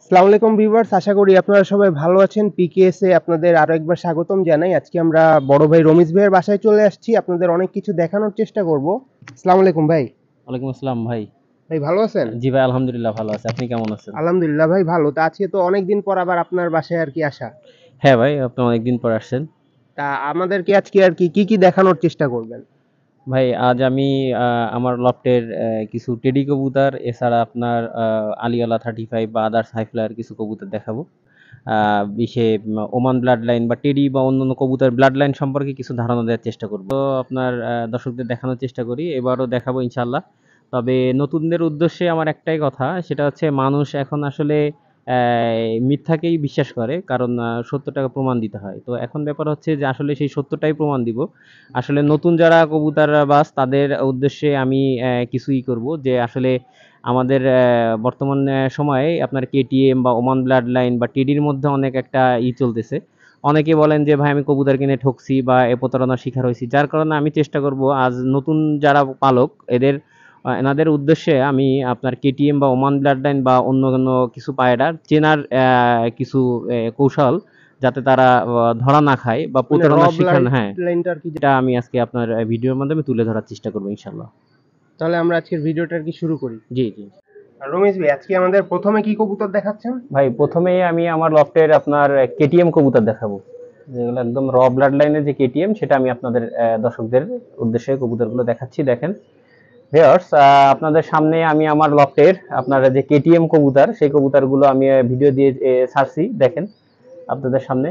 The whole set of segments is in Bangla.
আসসালামু আলাইকুম ভিউয়ার্স, আশা করি আপনারা সবাই ভালো আছেন। পিকেএস এ আপনাদের আরো একবার স্বাগতম জানাই। আজকে আমরা বড় ভাই রমিজ ভাইয়ের বাসায় চলে আসছি। আপনাদের অনেক কিছু দেখানোর চেষ্টা করব। আসসালামু আলাইকুম ভাই। ওয়ালাইকুম আসসালাম ভাই। ভাই ভালো আছেন? জি ভাই, আলহামদুলিল্লাহ ভালো আছি। আপনি কেমন আছেন? আলহামদুলিল্লাহ ভাই ভালো। তা আজকে তো অনেকদিন পর আবার আপনার বাসায় আর কি আসা। হ্যাঁ ভাই, আপনি অনেকদিন পর আসছেন। তা আমাদেরকে আজকে আর কি দেখানোর চেষ্টা করবেন? ভাই আজ আমি আমার লফটের কিছু টেডি কবুতর, এছাড়া আপনার আলিয়ালা 35 বা আদার্স হাই ফ্লায়ার কিছু কবুতর দেখাবো। ওমান ব্লাড লাইন বা টেডি বা অন্যান্য কবুতর ব্লাড লাইন সম্পর্কে কিছু ধারণা দেওয়ার চেষ্টা করব। তো আপনার দর্শকদের দেখানোর চেষ্টা করি, এবারও দেখাবো ইনশাল্লাহ। তবে নতুনদের উদ্দেশ্যে আমার একটাই কথা, সেটা হচ্ছে মানুষ এখন আসলে মিথ্যাকেই বিশ্বাস করে, কারণ সত্যটাকে প্রমাণ দিতে হয়। তো এখন ব্যাপার হচ্ছে যে আসলে সেই সত্যটাই প্রমাণ দিব। আসলে নতুন যারা কবুতরবাজ তাদের উদ্দেশ্যে আমি কিছুই করব যে আসলে আমাদের বর্তমান সময়ে আপনার কেটিএম বা ওমান ব্লাড লাইন বা টিডির মধ্যে অনেক একটা চলতেছে। অনেকে বলেন যে ভাই আমি কবুতর কিনে ঠকছি বা প্রতারণার শিকার হয়েছি, যার কারণে আমি চেষ্টা করব আজ নতুন যারা পালক এনাদের উদ্দেশ্যে আমি আপনার কেটিএম বা ওমান ব্লাড লাইন বা অন্য অন্য কিছু পায়রার চেনার কিছু কৌশল, যাতে তারা ধরা না খায় বা মানে র প্রতারণার শিকার ব্লাড হ্যাঁ, লাইনটা আর কি। এটা আমি আজকে আপনার ভিডিওর মাধ্যমে তুলে ধরার চেষ্টা করবো ইনশাল্লাহ। তাহলে আমরা আজকের ভিডিওটা আর কি শুরু করি। জি জি আর রমিজ ভাই আজকে আমাদের প্রথমে কি কবুতর দেখাচ্ছেন? ভাই, প্রথমেই আমি আমার লফটের আপনার কেটিএম কবুতর দেখাবো, যেগুলো একদম র ব্লাড লাইনের যে কেটিএম, সেটা আমি আপনাদের দর্শকদের উদ্দেশ্যে কবুতরগুলো দেখাচ্ছি। দেখেন ভিউয়ার্স, আপনাদের সামনে আমি আমার লফটের আপনার যে কেটিএম কবুতর, সেই কবুতরগুলো আমি ভিডিও দিয়ে ছাড়ছি, দেখেন আপনাদের সামনে।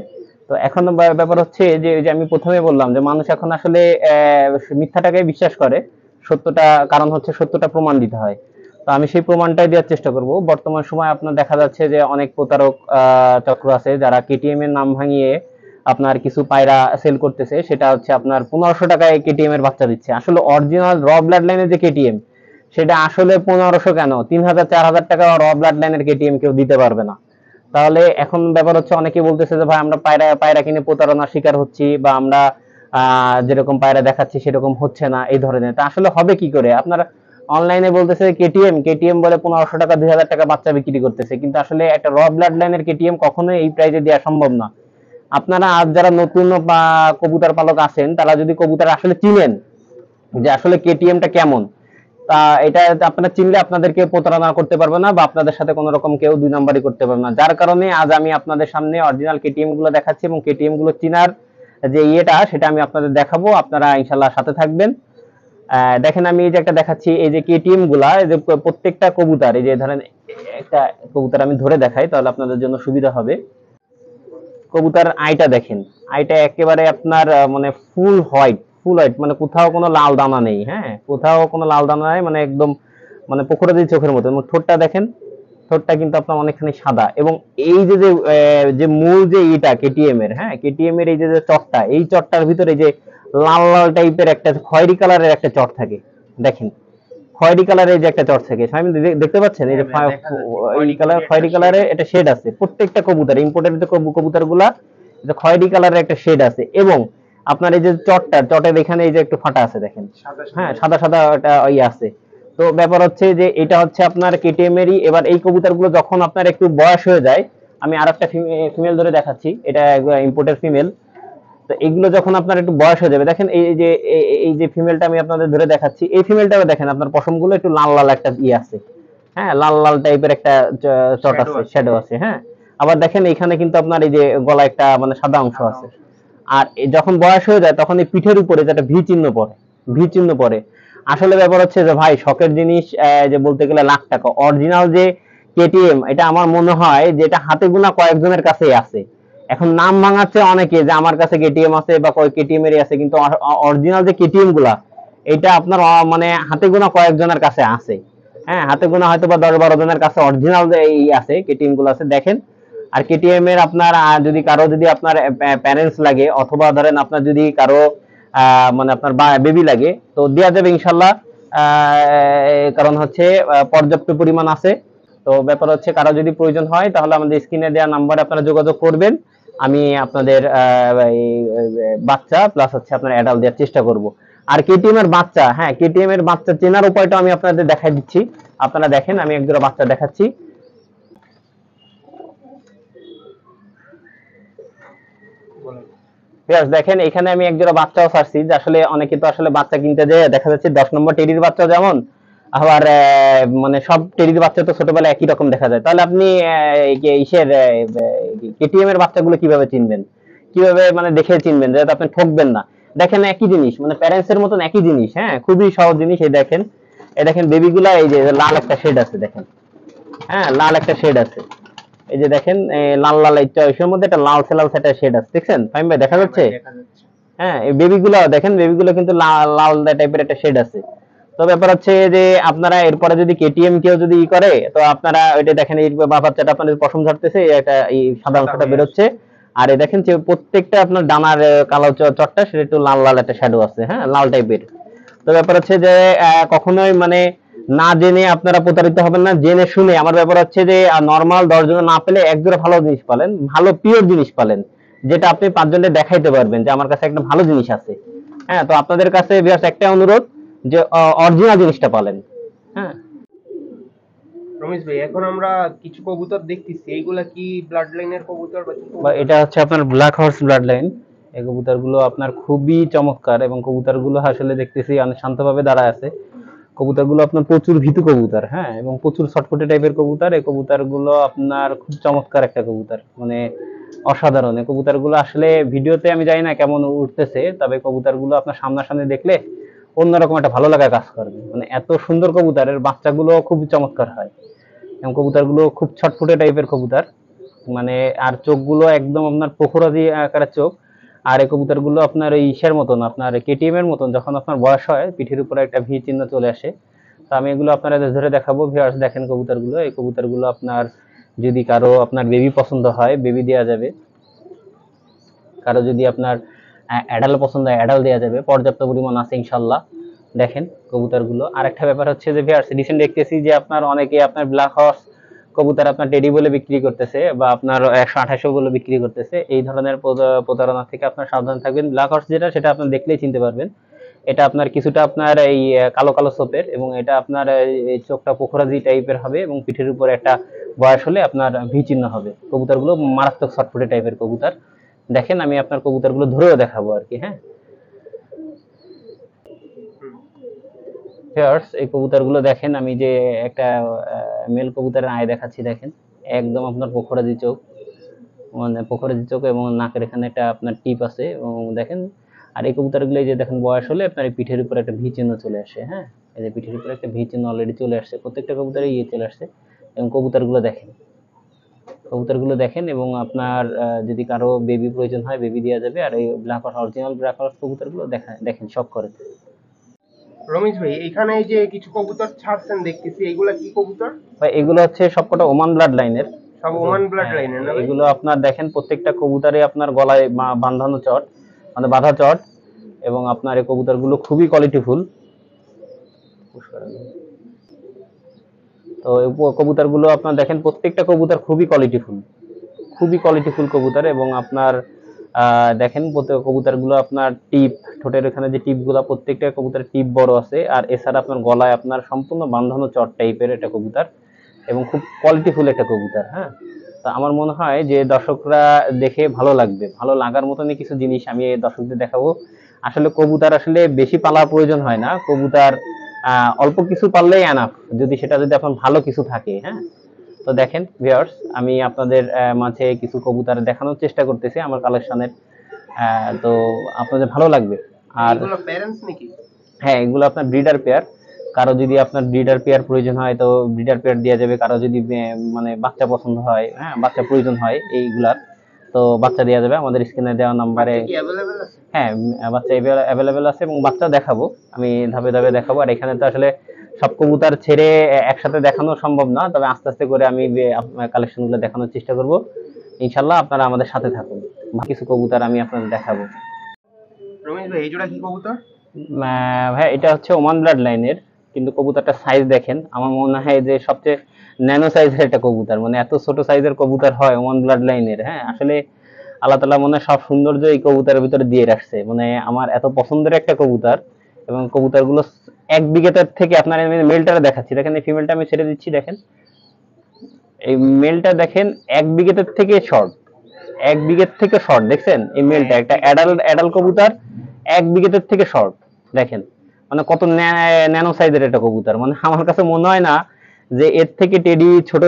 তো এখন ব্যাপার হচ্ছে যে ওই যে আমি প্রথমে বললাম যে মানুষ এখন আসলে মিথ্যাটাকে বিশ্বাস করে, সত্যটা কারণ হচ্ছে সত্যটা প্রমাণ দিতে হয়। তো আমি সেই প্রমাণটাই দেওয়ার চেষ্টা করব। বর্তমান সময় আপনার দেখা যাচ্ছে যে অনেক প্রতারক চক্র আছে যারা কেটিএম এর নাম ভাঙিয়ে আপনার কিছু পায়রা সেল করতেছে, সেটা হচ্ছে আপনার 1500 টাকায় কেটিএম এর বাচ্চা দিচ্ছে। আসলে অরিজিনাল র ব্লাড লাইনের যে কেটিএম, সেটা আসলে 1500 কেন 3000 4000 টাকা র ব্লাড লাইনের কেটিএম কেউ দিতে পারবে না। তাহলে এখন ব্যাপার হচ্ছে অনেকে বলতেছে যে ভাই আমরা পায়রা পায়রা কিনে প্রতারণার শিকার হচ্ছি, বা আমরা যেরকম পায়রা দেখাচ্ছি সেরকম হচ্ছে না, এই ধরনের। তা আসলে হবে কি করে? আপনারা অনলাইনে বলতেছে কেটিএম কেটিএম বলে 1500 টাকা 2000 টাকা বাচ্চা বিক্রি করতেছে, কিন্তু আসলে একটা র ব্লাড লাইনের কেটিএম কখনোই এই প্রাইজে দেওয়া সম্ভব না। আপনারা আজ যারা নতুন বা কবুতর পালক আছেন, তারা যদি কবুতর আসলে চিনেন যে আসলে কেটিএমটা কেমন, তা এটা আপনারা চিনলে আপনাদেরকে প্রতারণা করতে পারবে না, বা আপনাদের সাথে কোনো রকম কেউ দুই নাম্বারই করতে পারবে না। যার কারণে আজ আমি আপনাদের সামনে অরিজিনাল কেটিএম গুলো দেখাচ্ছি, এবং কেটিএম গুলো চিনার যে সেটা আমি আপনাদের দেখাবো। আপনারা ইনশাল্লাহ সাথে থাকবেন। দেখেন আমি এই যে একটা দেখাচ্ছি, এই যে কেটিএম গুলা, এই যে প্রত্যেকটা কবুতর, এই যে ধরেন একটা কবুতর আমি ধরে দেখাই, তাহলে আপনাদের জন্য সুবিধা হবে। কবুতর আইটা দেখেন, আইটা একেবারে আপনার মানে ফুল হোয়াইট, ফুল হোয়াইট, মানে কোথাও কোনো লাল দানা নেই। হ্যাঁ, কোথাও কোনো লাল দানা নেই, মানে একদম মানে পুকুরে দিয়ে চোখের মতো। এবং ঠোঁটটা দেখেন, ঠোঁটটা কিন্তু আপনার অনেকখানি সাদা। এবং এই যে যে যে মূল যে কেটিএম এর, হ্যাঁ কেটিএম এর এই যে চটটা, এই চটটার ভিতরে যে লাল লাল টাইপের একটা খয়েরি কালারের একটা চট থাকে, দেখেন খয়েরি কালারের যে একটা চট থাকে, আমি দেখতে পাচ্ছেন এই যে এই কালার খয়েরি কালারে একটা শেড আছে প্রত্যেকটা কবুতর, ইম্পোর্টেড যে কবুতর গুলা খয়েরি কালারের একটা শেড আছে। এবং আপনার এই যে চটের এখানে এই যে একটু ফাটা আছে দেখেন, হ্যাঁ সাদা সাদা একটা আছে। তো ব্যাপার হচ্ছে যে এটা হচ্ছে আপনার কেটিএম এরই। এবার এই কবুতরগুলো যখন আপনার একটু বয়স হয়ে যায়, আমি আর একটা ফিমেল ধরে দেখাচ্ছি, এটা ইম্পোর্টেড ফিমেল। তো এগুলো যখন আপনার একটু বয়স হয়ে যাবে, দেখেন এই যে ফিমেলটা আমি আপনাদের ধরে দেখাচ্ছি, এই ফিমেলটাও দেখেন আপনার পশমগুলো একটু লাল লাল একটা আছে, হ্যাঁ লাল লাল টাইপের একটা চট আছে, শ্যাডো আছে। হ্যাঁ, আবার দেখেন এখানে কিন্তু আপনার এই যে গলা একটা মানে সাদা অংশ আছে। আর যখন বয়স হয়ে যায় তখন এই পিঠের উপরে যেটা ভি চিহ্ন পড়ে, ভি চিহ্ন পড়ে। আসলে ব্যাপার হচ্ছে যে ভাই শখের জিনিস, যে বলতে গেলে লাখ টাকা অরিজিনাল যে কেটিএম, এটা আমার মনে হয় যে এটা হাতে গোনা কয়েকজনের কাছেই আছে। এখন নাম ভাঙাচ্ছে অনেকে যে আমার কাছে কেটিএম আছে বা কেটিএম এরই আছে, কিন্তু অরিজিনাল যে কেটিএম গুলা, এটা আপনার মানে হাতে গোনা কয়েকজনের কাছে আছে। হ্যাঁ, হাতে গোনা হয়তো বা 10-12 জনের কাছে অরিজিনাল যে এই আছে কেটিএম গুলো আছে, দেখেন। আর কেটিএম এর আপনার যদি কারো যদি আপনার প্যারেন্টস লাগে, অথবা ধরেন আপনার যদি কারো মানে আপনার বেবি লাগে, তো দেওয়া যাবে ইনশাল্লাহ। কারণ হচ্ছে পর্যাপ্ত পরিমাণ আছে। তো ব্যাপার হচ্ছে কারো যদি প্রয়োজন হয়, তাহলে আমাদের স্ক্রিনে দেওয়া নাম্বারে আপনারা যোগাযোগ করবেন। আমি আপনাদের বাচ্চা প্লাস হচ্ছে আপনার অ্যাডাল্ট দেওয়ার চেষ্টা করব। আর কেটিএম এর বাচ্চা, হ্যাঁ কেটিএম এর বাচ্চা চেনার উপায়টা আমি আপনাদের দেখাই দিচ্ছি। আপনারা দেখেন, আমি একজোড়া বাচ্চা দেখাচ্ছি। ভিউয়ার্স দেখেন এখানে আমি এক জোড়া বাচ্চাও ছাড়ছি, যে আসলে অনেকে তো আসলে বাচ্চা কিনতে যায় দেখা যাচ্ছে 10 নম্বর টেডির বাচ্চা যেমন, আবার মানে সব টেডির বাচ্চা তো ছোটবেলায় একই রকম দেখা যায়। তাহলে আপনি ইসের কেটিএম এর বাচ্চাগুলো কিভাবে চিনবেন, কিভাবে মানে দেখে চিনবেন যাতে আপনি ঠকবেন না? দেখেন একই জিনিস, মানে প্যারেন্টস এর মতন একই জিনিস, হ্যাঁ খুবই সহজ জিনিস। এই দেখেন বেবিগুলা, এই যে লাল একটা শেড আছে দেখেন, হ্যাঁ লাল একটা শেড আছে, এই যে দেখেন লাল লাল একটা ওইটার মধ্যে একটা লাল লাল একটা শেড আছে, দেখছেন ফাহিম ভাই দেখা যাচ্ছে? হ্যাঁ এই বেবিগুলো দেখেন, বেবিগুলো কিন্তু লাল লাল টাইপের একটা শেড আছে। তো ব্যাপার হচ্ছে যে আপনারা এরপরে যদি কেটিএম কেউ যদি ই করে, তো আপনারা ওইটা দেখেন এই বাচ্চাটা আপনাদের পশম ঝরতেছে, একটা এই সাদা অংশটা বেরোচ্ছে, আর এই দেখেন যে প্রত্যেকটা আপনার ডানার কালো চটটা সেটা একটু লাল লাল একটা শ্যাডো আছে, হ্যাঁ লাল টাইপের। তো ব্যাপার হচ্ছে যে কখনোই মানে না জেনে আপনারা প্রতারিত হবেন না, জেনে শুনে। আমার ব্যাপার হচ্ছে যে নরমাল 10 জনে না পেলে এক জোড়া ভালো জিনিস পালেন, ভালো পিওর জিনিস পালেন, যেটা আপনি 5 জনকে দেখাইতে পারবেন যে আমার কাছে একটা ভালো জিনিস আছে। হ্যাঁ তো আপনাদের কাছে বিয়াস একটা অনুরোধ যে অরিজিনাল জিনিসটা পালেন। হ্যাঁ রমেশ ভাই, এখন আমরা কিছু কবুতর দেখতেছি, এইগুলা কি ব্লাড লাইনের কবুতর বা কি বা কবুতর? এটা হচ্ছে আপনার ব্ল্যাক হর্স ব্লাড লাইন। এই কবুতরগুলো আপনার খুবই চমৎকার, এবং কবুতরগুলো আসলে দেখতেছি অনেক শান্তভাবে দাঁড়ায় আছে। কবুতরগুলো আপনার প্রচুর ভীতু কবুতর, হ্যাঁ এবং প্রচুর ছটফটে টাইপের কবুতর। এই কবুতরগুলো আপনার খুব চমৎকার একটা কবুতর, মানে অসাধারণ। এই কবুতরগুলো আসলে ভিডিওতে আমি জানি না কেমন উঠতেছে, তবে কবুতরগুলো আপনার সামনাসামনি দেখলে অন্যরকম একটা ভালো লাগা কাজ করবে। মানে এত সুন্দর কবুতরের বাচ্চাগুলো খুব চমৎকার হয়, এবং কবুতরগুলো খুব ছটফটে টাইপের কবুতর, মানে আর চোখগুলো একদম আপনার পোখরাজি আকারের চোখ। আর এই কবুতরগুলো আপনার এই ইসের মতন, আপনার কেটিএম এর মতন, যখন আপনার বয়স হয় পিঠের উপরে একটা ভি চিহ্ন চলে আসে। তো আমি এগুলো আপনারা ধরে দেখাবো। ভিউয়ার্স দেখেন কবুতরগুলো, এই কবুতরগুলো আপনার যদি কারো আপনার বেবি পছন্দ হয় বেবি দেওয়া যাবে, কারো যদি আপনার অ্যাডাল পছন্দ হয় অ্যাডাল দেওয়া যাবে, পর্যাপ্ত পরিমাণ আছে ইনশাল্লাহ। দেখেন কবুতরগুলো। আর একটা ব্যাপার হচ্ছে যে ভিউয়ার্স রিসেন্ট দেখতেছি যে আপনার অনেকে আপনার ব্ল্যাক হর্স কবুতর আপনার টেডি বলে বিক্রি করতেছে, বা আপনার 128 বলে বিক্রি করতেছে। এই ধরনের প্রতারণা থেকে আপনার সাবধান থাকবেন। ব্ল্যাক হর্স যেটা, সেটা আপনার দেখলেই চিনতে পারবেন। এটা আপনার কিছুটা আপনার এই কালো কালো সোপের, এবং এটা আপনার এই চোখটা পোখরাজি টাইপের হবে, এবং পিঠের উপরে একটা বয়স হলে আপনার ভি চিহ্ন হবে। কবুতরগুলো মারাত্মক ছটফটে টাইপের কবুতর। দেখেন আমি আপনার কবুতরগুলো ধরেও দেখাবো আর কি। হ্যাঁ ভিউয়ার্স এই কবুতরগুলো দেখেন, আমি যে একটা মেল কবুতরের আয় দেখাচ্ছি, দেখেন একদম আপনার পোখরাজি চোখ, মানে পোখরাজি চোখ, এবং নাকের এখানে একটা আপনার টিপ আছে, এবং দেখেন। আর এই কবুতরগুলো এই যে দেখেন বয়স হলে আপনার এই পিঠের উপরে একটা ভি চিহ্ন চলে আসে, হ্যাঁ এই যে পিঠের উপরে একটা ভি চিহ্ন অলরেডি চলে আসছে, প্রত্যেকটা কবুতরে ইয়ে চলে আসছে। এবং কবুতরগুলো দেখেন, কবুতরগুলো দেখেন, এবং আপনার যদি কারো বেবি প্রয়োজন হয় বেবি দেওয়া যাবে। আর এই black horse original black horse কবুতরগুলো দেখেন শখ করে। রমেশ ভাই, এখানে এই যে কিছু কবুতর ছাড়ছেন দেখতেছি, এগুলা কি কবুতর? ভাই এগুলো হচ্ছে সবকটা ওমান ব্লাড লাইনের। সব ওমান ব্লাড লাইনের না ভাই? এগুলো আপনার দেখেন প্রত্যেকটা কবুতরে আপনার গলায় বাঁধানো চট, মানে বাঁধা চট, এবং আপনার এই কবুতরগুলো খুবই কোয়ালিটিফুল। তো এই কবুতরগুলো আপনার দেখেন প্রত্যেকটা কবুতর খুবই কোয়ালিটিফুল, খুবই কোয়ালিটিফুল কবুতর। এবং আপনার দেখেন কবুতরগুলো আপনার টিপ, ঠোঁটের এখানে যে টিপগুলো, প্রত্যেকটা কবুতরের টিপ বড় আছে। আর এছাড়া আপনার গলায় আপনার সম্পূর্ণ বাঁধানো চট টাইপের একটা কবুতর, এবং খুব কোয়ালিটিফুল একটা কবুতর। হ্যাঁ তো আমার মনে হয় যে দর্শকরা দেখে ভালো লাগবে, ভালো লাগার মতনই কিছু জিনিস আমি দর্শকদের দেখাবো। আসলে কবুতর আসলে বেশি পালার প্রয়োজন হয় না, কবুতর অল্প কিছু পারলেই এনাফ, যদি সেটা যদি আপনার ভালো কিছু থাকে। হ্যাঁ তো দেখেন ভিউয়ার্স আমি আপনাদের মাঝে কিছু কবুতর দেখানোর চেষ্টা করতেছি আমার কালেকশনের, তো আপনাদের ভালো লাগবে। আর এগুলো প্যারেন্টস নাকি? হ্যাঁ এগুলো আপনার ব্রিডার পেয়ার, কারো যদি আপনার ব্রিডার পেয়ার প্রয়োজন হয় তো ব্রিডার পেয়ার দেওয়া যাবে। কারো যদি মানে বাচ্চা পছন্দ হয়, হ্যাঁ বাচ্চা প্রয়োজন হয় এইগুলার, তো বাচ্চা দেওয়া যাবে আমাদের স্ক্রিনে দেওয়া নাম্বারে। কি অ্যাভেলেবেল আছে? হ্যাঁ বাচ্চা অ্যাভেলেবেল আছে, এবং বাচ্চা দেখাবো, আমি ধাপে ধাপে দেখাবো। আর এখানে তো আসলে সব কবুতর ছেড়ে একসাথে দেখানো সম্ভব না, তবে আস্তে আস্তে করে আমি কালেকশনগুলো দেখানোর চেষ্টা করব। ইনশাল্লাহ আপনারা আমাদের সাথে থাকুন, কিছু কবুতর আমি আপনাদের দেখাবো। রমেশ ভাই, এই জোড়া কি কবুতর? ভাই এটা হচ্ছে ওমান ব্লাড লাইনের, কিন্তু কবুতরটা সাইজ দেখেন, আমার মনে হয় যে সবচেয়ে ন্যানো সাইজের একটা কবুতর, মানে এত ছোট সাইজের কবুতর হয় ওমান ব্লাড লাইনের। হ্যাঁ আসলে আল্লাহ তাআলা মনে হয় সব সৌন্দর্য এই কবুতরের ভিতরে দিয়ে রাখছে, মানে আমার এত পছন্দের একটা কবুতর। এবং কবুতরগুলো এক বিঘেতার থেকে, আপনার আমি মেলটা দেখাচ্ছি, দেখেন এই ফিমেলটা আমি ছেড়ে দিচ্ছি, দেখেন এই মেলটা দেখেন এক বিঘেতার থেকে শর্ট, এক বিঘের থেকে শর্ট, দেখছেন এই মেলটা একটা অ্যাডাল কবুতর, এক বিঘের থেকে শর্ট। দেখেন মানে কত ন্যানো সাইজের একটা কবুতর, মানে আমার কাছে মনে হয় না যে এর থেকে টেডি ছোট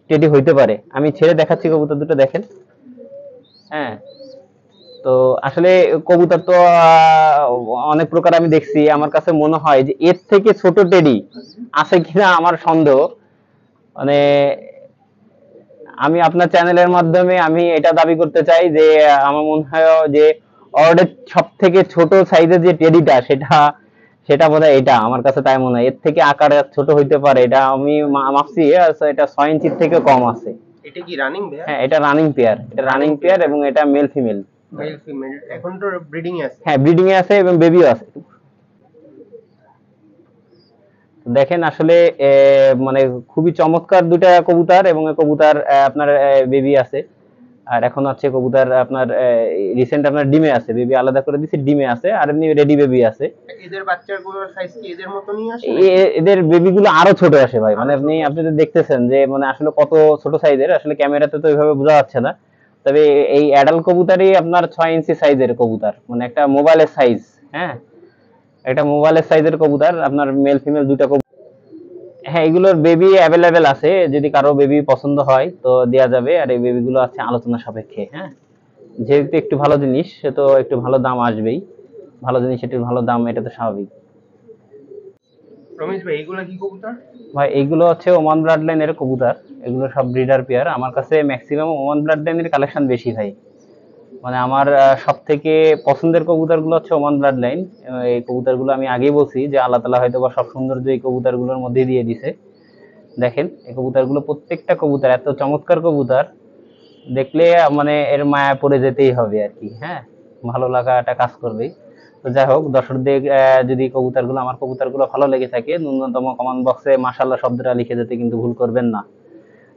টেডি হইতে পারে। আমি ছেড়ে দেখাচ্ছি কবুতর দুটো, দেখেন। হ্যাঁ, তো আসলে কবুতর তো অনেক প্রকার আমি দেখছি, আমার কাছে মনে হয় যে এর থেকে ছোট টেডি আছে কিনা আমার সন্দেহ। মানে আমি আপনার চ্যানেলের মাধ্যমে আমি এটা দাবি করতে চাই যে আমার মনে হয় যে ওয়ার্ল্ডের সব থেকে ছোট সাইজের যে টেডিটা সেটা সেটা বোধহয় এটা, আমার কাছে তাই মনে হয়। এর থেকে আকারে ছোট হইতে পারে, এটা আমি মাপছি, এটা 6 ইঞ্চির থেকে কম আছে। এটা কি রানিং ভাইয়া? হ্যাঁ, এটা রানিং পেয়ার, এটা রানিং পেয়ার এবং এটা মেল ফিমেল। মেল ফিমেল এখন তো ব্রিডিং এ আছে। হ্যাঁ, ব্রিডিং এ আছে এবং বেবিও আছে। দেখেন আসলে মানে খুবই চমৎকার দুটা কবুতর, এবং কবুতর আপনার বেবি আছে। আর এখন হচ্ছে কবুতর আপনার রিসেন্ট আপনার ডিমে আছে, বেবি আলাদা করে দিছি, ডিমে আছে, আর এমনি রেডি বেবি আছে। এদের বাচ্চাগুলোর সাইজ কি এদের মতনই আসে? এদের বেবিগুলো আরো ছোট আসে ভাই, মানে আপনি তো দেখতেছেন যে মানে আসলে কত ছোট সাইজের, আসলে ক্যামেরাতে তো ওইভাবে বোঝা যাচ্ছে না। তবে এই অ্যাডাল্ট কবুতরই আপনার 6 ইঞ্চি সাইজের কবুতর, মানে একটা মোবাইলের সাইজ। হ্যাঁ, এটা মোবাইলের সাইজের কবুতর, আপনার মেল ফিমেল দুটা। হ্যাঁ, এগুলোর বেবি অ্যাভেলেবেল আছে, যদি কারো বেবি পছন্দ হয় তো দেয়া যাবে। আর এই বেবিগুলো আছে আলোচনা সাপেক্ষে। হ্যাঁ, যেহেতু একটু ভালো জিনিস সে তো একটু ভালো দাম আসবেই, ভালো জিনিস একটু ভালো দাম, এটা তো স্বাভাবিক। রমেশ ভাই এগুলো কি কবুতর? ভাই এইগুলো হচ্ছে ওমান ব্লাড লাইনের কবুতর, এগুলো সব ব্রিডার পেয়ার। আমার কাছে ম্যাক্সিমাম ওমান ব্লাড লাইনের কালেকশন বেশি ভাই, মানে আমার সব থেকে পছন্দের কবুতরগুলো হচ্ছে ওমান ব্লাড লাইন। এই কবুতরগুলো আমি আগেই বলছি যে আল্লাহ তাআলা হয়তো বা সব সৌন্দর্য এই কবুতরগুলোর মধ্যে দিয়ে দিছে। দেখেন এই কবুতরগুলো, প্রত্যেকটা কবুতর এত চমৎকার কবুতর, দেখলে মানে এর মায়া পড়ে যেতেই হবে আর কি। হ্যাঁ, ভালো লাগাটা কাজ করবেই। তো যাই হোক, দর্শকদের যদি কবুতরগুলো, আমার কবুতরগুলো ভালো লেগে থাকে, ন্যূনতম কমেন্ট বক্সে মাশাআল্লাহ শব্দটা লিখে যেতে কিন্তু ভুল করবেন না।